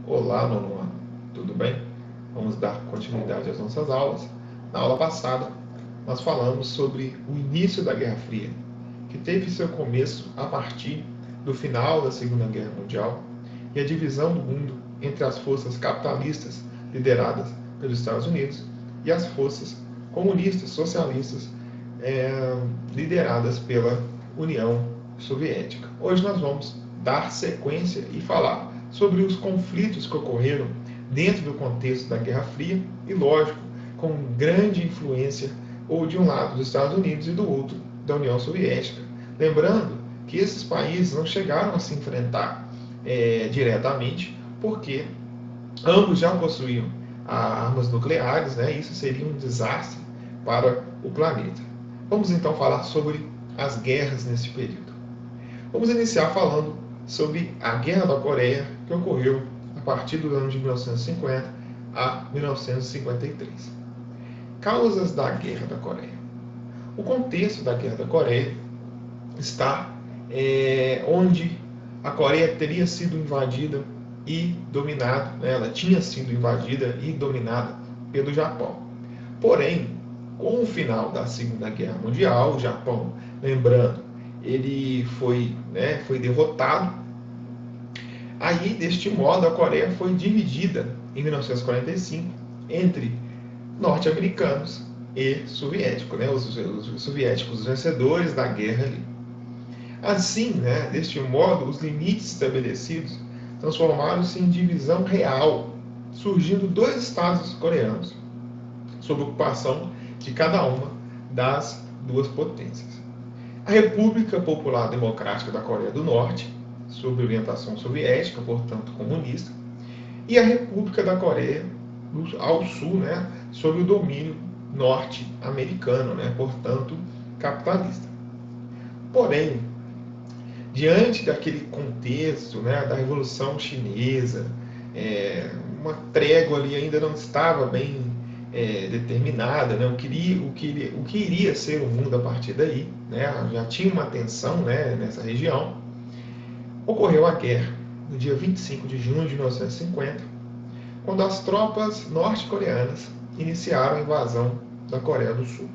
Olá, nono ano, tudo bem? Vamos dar continuidade às nossas aulas. Na aula passada, nós falamos sobre o início da Guerra Fria, que teve seu começo a partir do final da Segunda Guerra Mundial e a divisão do mundo entre as forças capitalistas lideradas pelos Estados Unidos e as forças comunistas, socialistas, lideradas pela União Soviética. Hoje nós vamos dar sequência e falar sobre os conflitos que ocorreram dentro do contexto da Guerra Fria e, lógico, com grande influência ou de um lado dos Estados Unidos e do outro da União Soviética. Lembrando que esses países não chegaram a se enfrentar diretamente, porque ambos já possuíam armas nucleares, né? Isso seria um desastre para o planeta. Vamos então falar sobre as guerras nesse período. Vamos iniciar falando sobre a Guerra da Coreia, que ocorreu a partir do ano de 1950 a 1953. Causas da Guerra da Coreia. O contexto da Guerra da Coreia está onde a Coreia teria sido invadida e dominada, ela tinha sido invadida e dominada pelo Japão. Porém, com o final da Segunda Guerra Mundial, o Japão, lembrando, ele foi derrotado. Aí, deste modo, a Coreia foi dividida em 1945 entre norte-americanos e soviéticos, os soviéticos, os vencedores da guerra ali. Assim, deste modo, os limites estabelecidos transformaram-se em divisão real, surgindo dois estados coreanos, sob ocupação de cada uma das duas potências. A República Popular Democrática da Coreia do Norte, sob orientação soviética, portanto comunista, e a República da Coreia ao Sul, sob o domínio norte-americano, portanto capitalista. Porém, diante daquele contexto, da Revolução Chinesa, uma trégua ali ainda não estava bem determinada, o que iria ser o mundo a partir daí, já tinha uma tensão nessa região. Ocorreu a guerra no dia 25 de junho de 1950, quando as tropas norte-coreanas iniciaram a invasão da Coreia do Sul.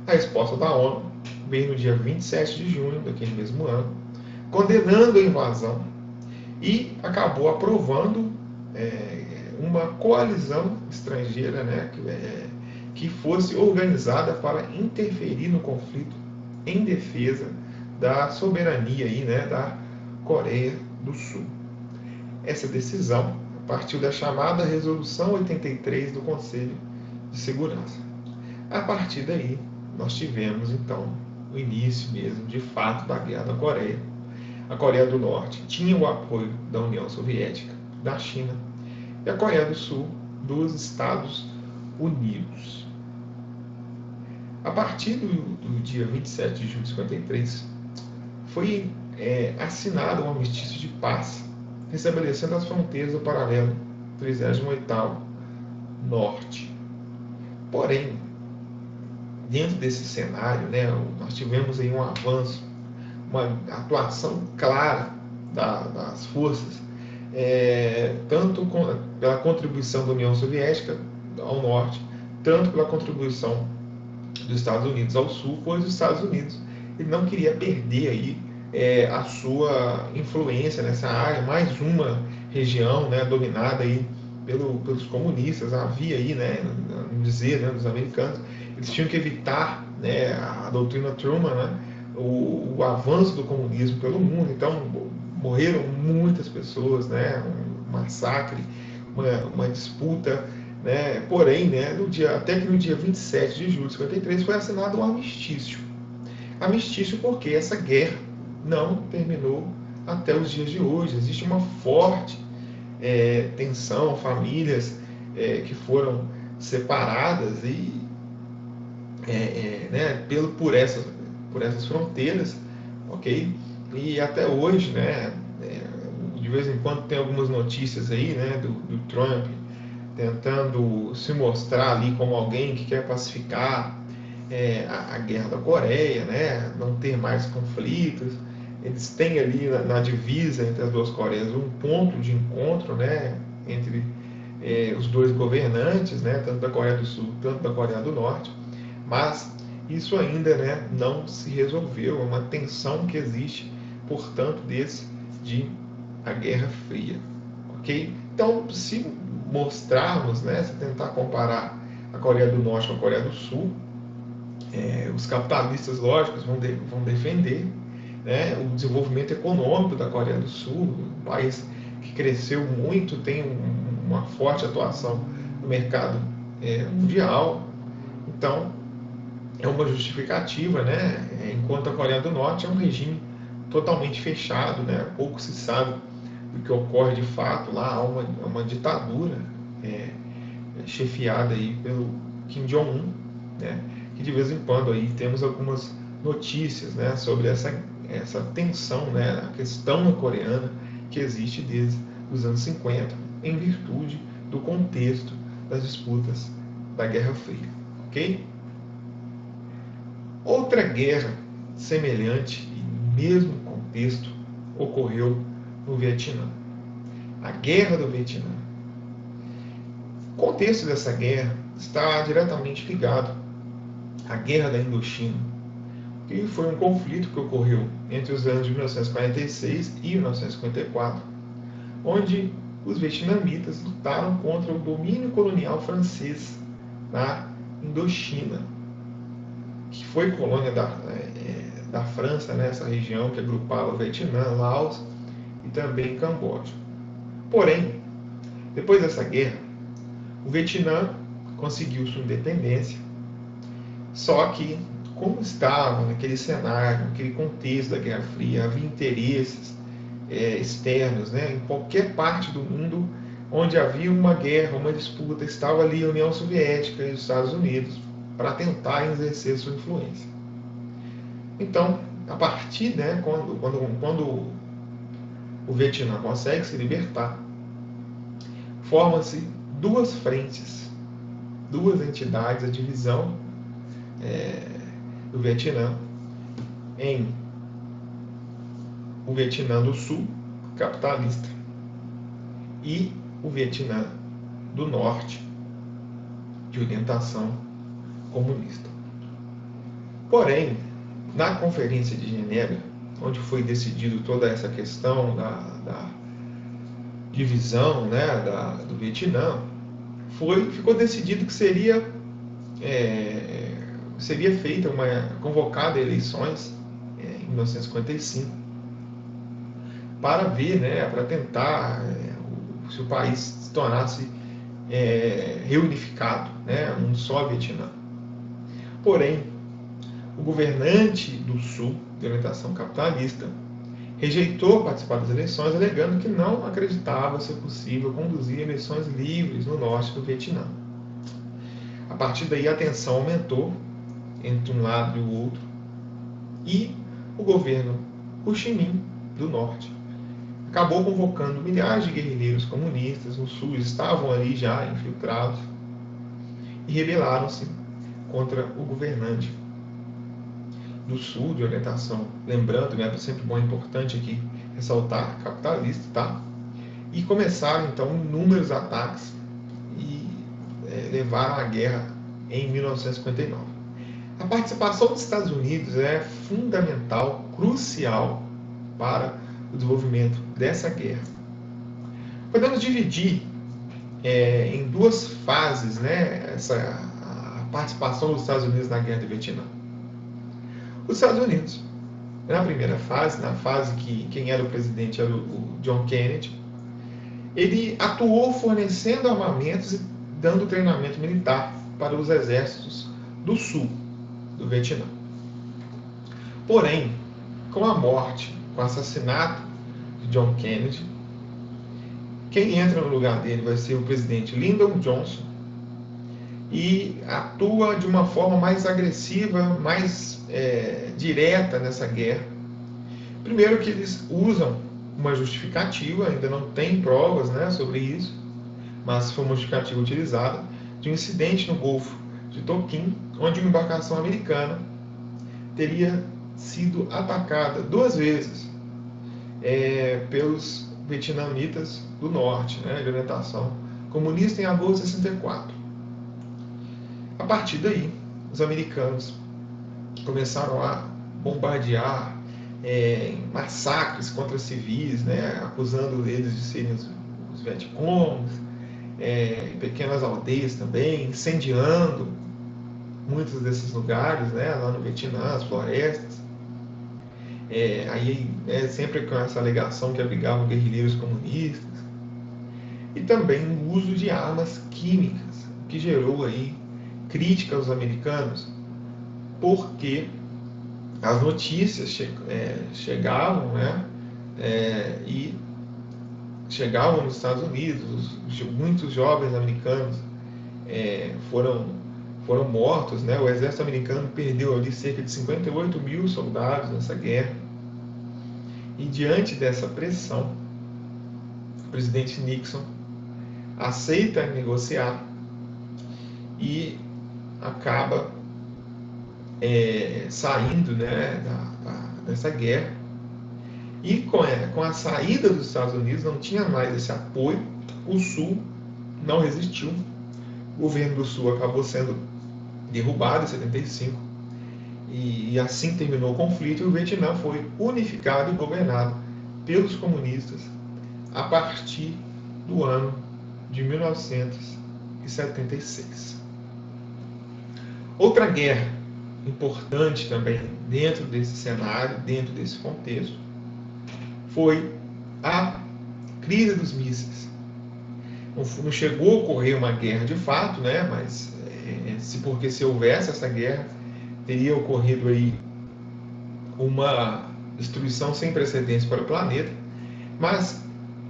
A resposta da ONU veio no dia 27 de junho daquele mesmo ano, condenando a invasão e acabou aprovando uma coalizão estrangeira que fosse organizada para interferir no conflito em defesa da soberania da Coreia do Sul. Essa decisão partiu da chamada Resolução 83 do Conselho de Segurança. A partir daí, nós tivemos então o início mesmo, de fato, da Guerra da Coreia. A Coreia do Norte tinha o apoio da União Soviética, da China, e a Coreia do Sul dos Estados Unidos. A partir do dia 27 de junho de 1953, foi assinado um armistício de paz, estabelecendo as fronteiras do paralelo 38º Norte. Porém, dentro desse cenário, nós tivemos aí um avanço, uma atuação clara das forças, tanto pela contribuição da União Soviética ao norte, tanto pela contribuição dos Estados Unidos ao sul, pois os Estados Unidos ele não queria perder aí a sua influência nessa área, mais uma região dominada aí pelos comunistas. Havia aí, no dizer dos americanos, eles tinham que evitar a doutrina Truman, o avanço do comunismo pelo mundo. Então morreram muitas pessoas, um massacre, uma disputa, porém, até que no dia 27 de julho de 1953 foi assinado um armistício. Armistício porque essa guerra não terminou até os dias de hoje. Existe uma forte tensão, famílias que foram separadas e por essas fronteiras, ok? E até hoje, de vez em quando tem algumas notícias aí, do Trump tentando se mostrar ali como alguém que quer pacificar a Guerra da Coreia, não ter mais conflitos. eles têm ali na divisa entre as duas Coreias um ponto de encontro, né, entre os dois governantes, né, tanto da Coreia do Sul quanto da Coreia do Norte, mas isso ainda, né, não se resolveu, é uma tensão que existe, portanto, desde a Guerra Fria, ok? Então, se mostrarmos, né, se tentar comparar a Coreia do Norte com a Coreia do Sul, os capitalistas, lógicos, vão defender, né, o desenvolvimento econômico da Coreia do Sul, um país que cresceu muito, tem uma forte atuação no mercado mundial. Então, é uma justificativa, né, enquanto a Coreia do Norte é um regime totalmente fechado, né, pouco se sabe do que ocorre de fato lá, há uma ditadura chefiada aí pelo Kim Jong-un, né, que de vez em quando aí temos algumas notícias, né, sobre essa tensão, né, a questão coreana que existe desde os anos 50, em virtude do contexto das disputas da Guerra Fria, ok? Outra guerra semelhante e no mesmo contexto ocorreu no Vietnã, a Guerra do Vietnã. O contexto dessa guerra está diretamente ligado à Guerra da Indochina, que foi um conflito que ocorreu entre os anos de 1946 e 1954, onde os vietnamitas lutaram contra o domínio colonial francês na Indochina, que foi colônia da França, nessa região que agrupava o Vietnã, Laos e também Camboja. Porém, depois dessa guerra, o Vietnã conseguiu sua independência, só que, como estava naquele cenário, naquele contexto da Guerra Fria, havia interesses externos, né? Em qualquer parte do mundo onde havia uma guerra, uma disputa, estava ali a União Soviética e os Estados Unidos para tentar exercer sua influência. Então, a partir, né, quando o Vietnã consegue se libertar, formam-se duas frentes, duas entidades, a divisão do Vietnã em o Vietnã do Sul, capitalista, e o Vietnã do Norte, de orientação comunista. Porém, na Conferência de Genebra, onde foi decidido toda essa questão da divisão, né, do Vietnã, ficou decidido que seria feita convocada eleições em 1955 para ver, né, para tentar se o país se tornasse reunificado, né, um só Vietnã. Porém, o governante do Sul, de orientação capitalista, rejeitou participar das eleições, alegando que não acreditava ser possível conduzir eleições livres no norte do Vietnã. A partir daí, a tensão aumentou entre um lado e o outro, e o governo Ho Chi Minh, do norte, acabou convocando milhares de guerrilheiros comunistas no sul, estavam ali já infiltrados, e rebelaram-se contra o governante do sul, de orientação, lembrando, né, é sempre bom e importante aqui ressaltar, capitalista, tá? E começaram então inúmeros ataques e levaram à guerra em 1959. A participação dos Estados Unidos é fundamental, crucial para o desenvolvimento dessa guerra. Podemos dividir em duas fases, né, a participação dos Estados Unidos na guerra do Vietnã. Os Estados Unidos, na primeira fase, na fase que quem era o presidente era o John Kennedy, ele atuou fornecendo armamentos e dando treinamento militar para os exércitos do sul do Vietnã. Porém, com a morte, com o assassinato de John Kennedy, quem entra no lugar dele vai ser o presidente Lyndon Johnson, e atua de uma forma mais agressiva, mais direta nessa guerra. Primeiro que eles usam uma justificativa, ainda não tem provas, né, sobre isso, mas foi uma justificativa utilizada, de um incidente no Golfo de Tonkin, onde uma embarcação americana teria sido atacada 2 vezes pelos vietnamitas do norte, né, de orientação comunista, em agosto de 64. A partir daí, os americanos começaram a bombardear massacres contra civis, né, acusando eles de serem os Vietcongs, em pequenas aldeias também, incendiando muitos desses lugares, né, lá no Vietnã, as florestas. Aí sempre com essa alegação que abrigavam guerrilheiros comunistas. E também o uso de armas químicas, que gerou aí crítica aos americanos, porque as notícias chegavam, né, e chegavam nos Estados Unidos, muitos jovens americanos foram mortos, né? O exército americano perdeu ali cerca de 58 mil soldados nessa guerra. E diante dessa pressão, o presidente Nixon aceita negociar e acaba saindo, né, dessa guerra. E com a saída dos Estados Unidos, não tinha mais esse apoio. O Sul não resistiu. O governo do Sul acabou sendo derrubado em 75. E assim terminou o conflito, e o Vietnã foi unificado e governado pelos comunistas a partir do ano de 1976. Outra guerra importante também dentro desse cenário, dentro desse contexto, foi a crise dos mísseis. Não chegou a ocorrer uma guerra de fato, né? Mas porque se houvesse essa guerra, teria ocorrido aí uma destruição sem precedentes para o planeta. Mas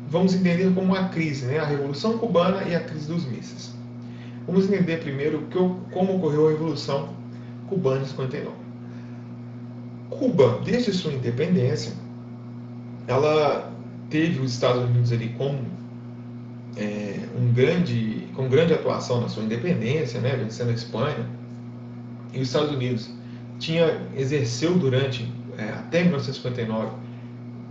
vamos entender como uma crise, né? A Revolução Cubana e a crise dos mísseis. Vamos entender primeiro como ocorreu a Revolução Cubana em 59. Cuba, desde sua independência, ela teve os Estados Unidos ali como com grande atuação na sua independência, né, vencendo a Espanha. E os Estados Unidos exerceu durante até 1959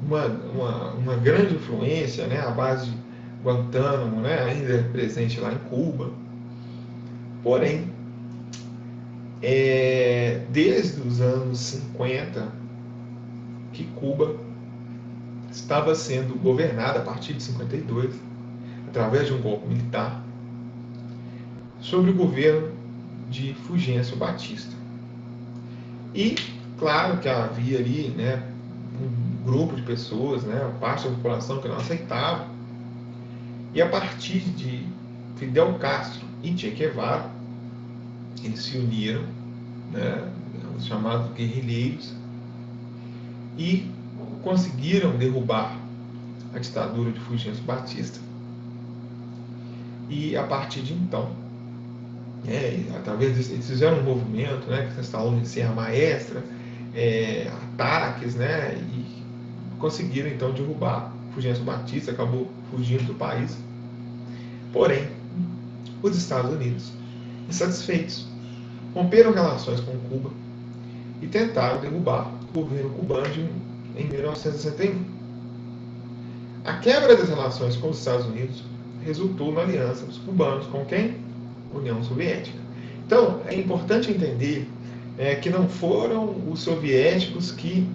uma grande influência, né, a base de Guantánamo, né, ainda presente lá em Cuba. Porém, desde os anos 50 que Cuba estava sendo governada a partir de 52, através de um golpe militar, sob o governo de Fulgêncio Batista. E claro que havia ali, né, um grupo de pessoas, né, parte da população que não aceitava. E a partir de Fidel Castro e Che Guevara, eles se uniram, né, os chamados guerrilheiros, e conseguiram derrubar a ditadura de Fulgêncio Batista. E a partir de então, através eles fizeram um movimento, né, que se instalou em Serra Maestra, ataques, né, e conseguiram então derrubar Fulgêncio Batista, acabou fugindo do país. Porém, os Estados Unidos, insatisfeitos, romperam relações com Cuba e tentaram derrubar o governo cubano em 1961. A quebra das relações com os Estados Unidos resultou na aliança dos cubanos com quem? União Soviética. Então, é importante entender que não foram os soviéticos que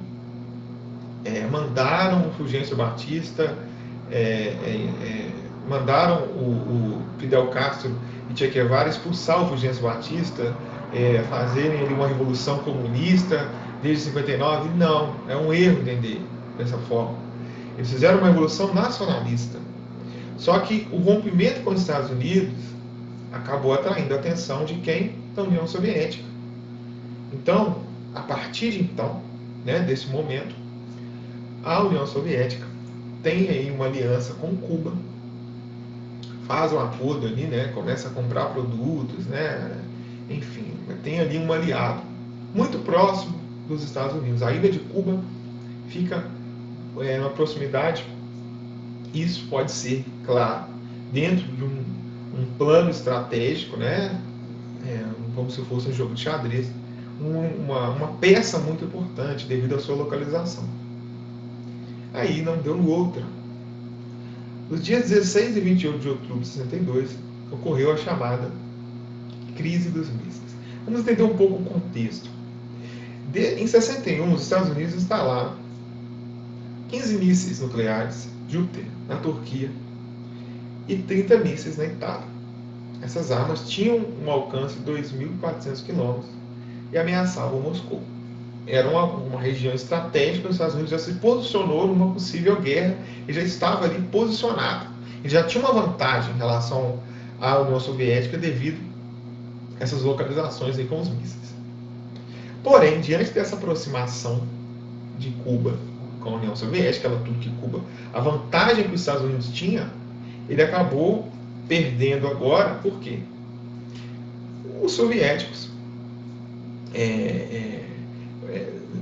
mandaram o Fulgêncio Batista, mandaram o Fidel Castro e Che Guevara expulsar o Fulgêncio Batista, fazerem ali uma revolução comunista desde 59. Não, é um erro entender dessa forma. Eles fizeram uma revolução nacionalista. Só que o rompimento com os Estados Unidos acabou atraindo a atenção de quem? Da União Soviética. Então, a partir de então, né, desse momento, a União Soviética tem aí uma aliança com Cuba, faz um acordo ali, né, começa a comprar produtos, né, enfim, tem ali um aliado muito próximo dos Estados Unidos. A ilha de Cuba fica numa proximidade. Isso pode ser, claro, dentro de um plano estratégico, né, como se fosse um jogo de Aí não deu outra. Nos dias 16 e 28 de outubro de 62, ocorreu a chamada crise dos mísseis. Vamos entender um pouco o contexto. Em 61, os Estados Unidos instalaram 15 mísseis nucleares Júpiter na Turquia e 30 mísseis na Itália. Essas armas tinham um alcance de 2.400 quilômetros e ameaçavam Moscou. Era uma região estratégica, os Estados Unidos já se posicionou numa possível guerra e já estava ali posicionado. E já tinha uma vantagem em relação à União Soviética devido a essas localizações aí com os mísseis. Porém, diante dessa aproximação de Cuba com a União Soviética, ela tudo que Cuba, a vantagem que os Estados Unidos tinha, ele acabou perdendo agora. Por quê? Os soviéticos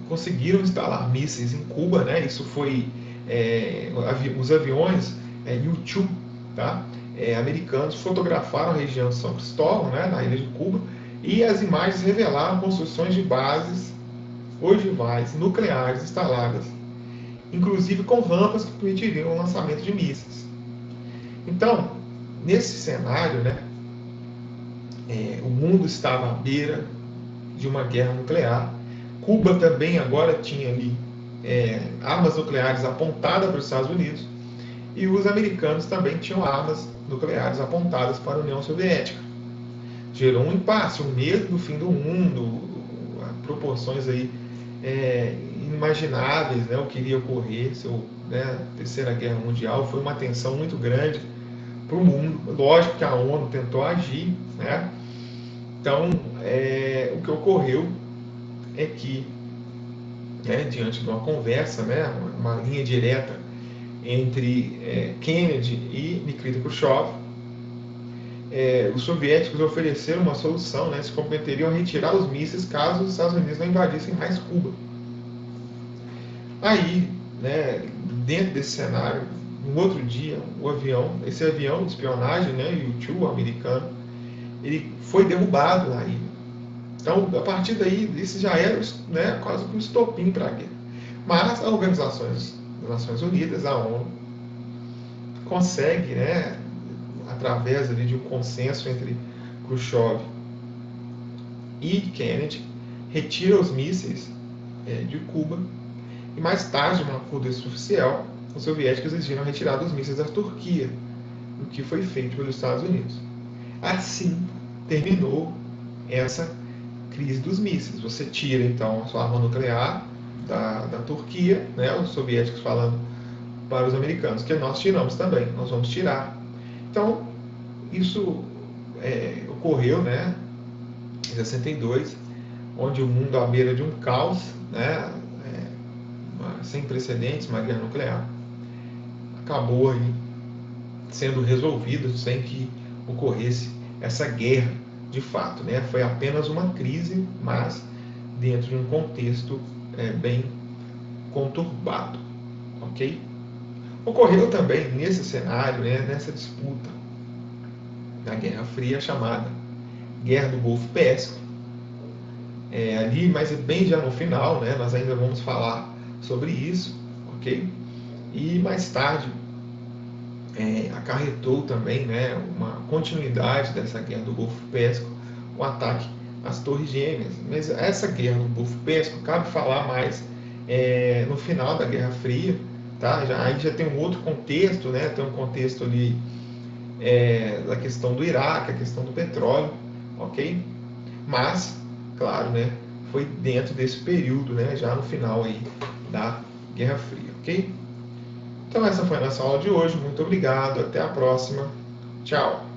conseguiram instalar mísseis em Cuba, né? Isso foi os aviões U-2, tá? Americanos fotografaram a região de São Cristóvão, né, na ilha de Cuba, e as imagens revelaram construções de bases ogivais nucleares instaladas, inclusive com rampas que permitiriam o lançamento de mísseis. Então, nesse cenário, né, o mundo estava à beira de uma guerra nuclear. Cuba também agora tinha ali armas nucleares apontadas para os Estados Unidos, e os americanos também tinham armas nucleares apontadas para a União Soviética. Gerou um impasse, um medo do fim do mundo, proporções aí inimagináveis, né, o que iria ocorrer se a Terceira Guerra Mundial. Foi uma tensão muito grande para o mundo. Lógico que a ONU tentou agir, né? Então, o que ocorreu é que, diante de uma conversa, né, uma linha direta entre Kennedy e Nikita Khrushchev, os soviéticos ofereceram uma solução, né, se comprometeriam a retirar os mísseis caso os Estados Unidos não invadissem mais Cuba. Aí, né, dentro desse cenário, no outro dia, esse avião de espionagem, né, U-2 americano, ele foi derrubado na ilha. Então, a partir daí, isso já era, né, quase que um estopim para a guerra. Mas a organizações das Nações Unidas, a ONU, consegue, né, através ali de um consenso entre Khrushchev e Kennedy, retira os mísseis de Cuba, e mais tarde, num acordo extraoficial, os soviéticos exigiram a retirada dos mísseis da Turquia, o que foi feito pelos Estados Unidos. Assim terminou essa crise dos mísseis. Você tira então a sua arma nuclear da Turquia, né, os soviéticos falando para os americanos que nós tiramos também, nós vamos tirar. Então, isso ocorreu, né, em 62, onde o mundo à beira de um caos, né, sem precedentes, uma guerra nuclear, acabou aí sendo resolvido sem que ocorresse essa guerra de fato, né? Foi apenas uma crise, mas dentro de um contexto bem conturbado, ok? Ocorreu também nesse cenário, né, nessa disputa da Guerra Fria, chamada Guerra do Golfo Pérsico, ali, mas bem já no final, né? Nós ainda vamos falar sobre isso, ok? E mais tarde acarretou também, né, uma continuidade dessa guerra do Golfo Pérsico, o ataque às Torres Gêmeas. Mas essa guerra do Golfo Pérsico cabe falar mais no final da Guerra Fria, tá? Aí já tem um outro contexto, né? Tem um contexto ali da questão do Iraque, a questão do petróleo, ok? Mas, claro, né, foi dentro desse período, né, já no final aí da Guerra Fria, ok? Então essa foi a nossa aula de hoje. Muito obrigado. Até a próxima. Tchau.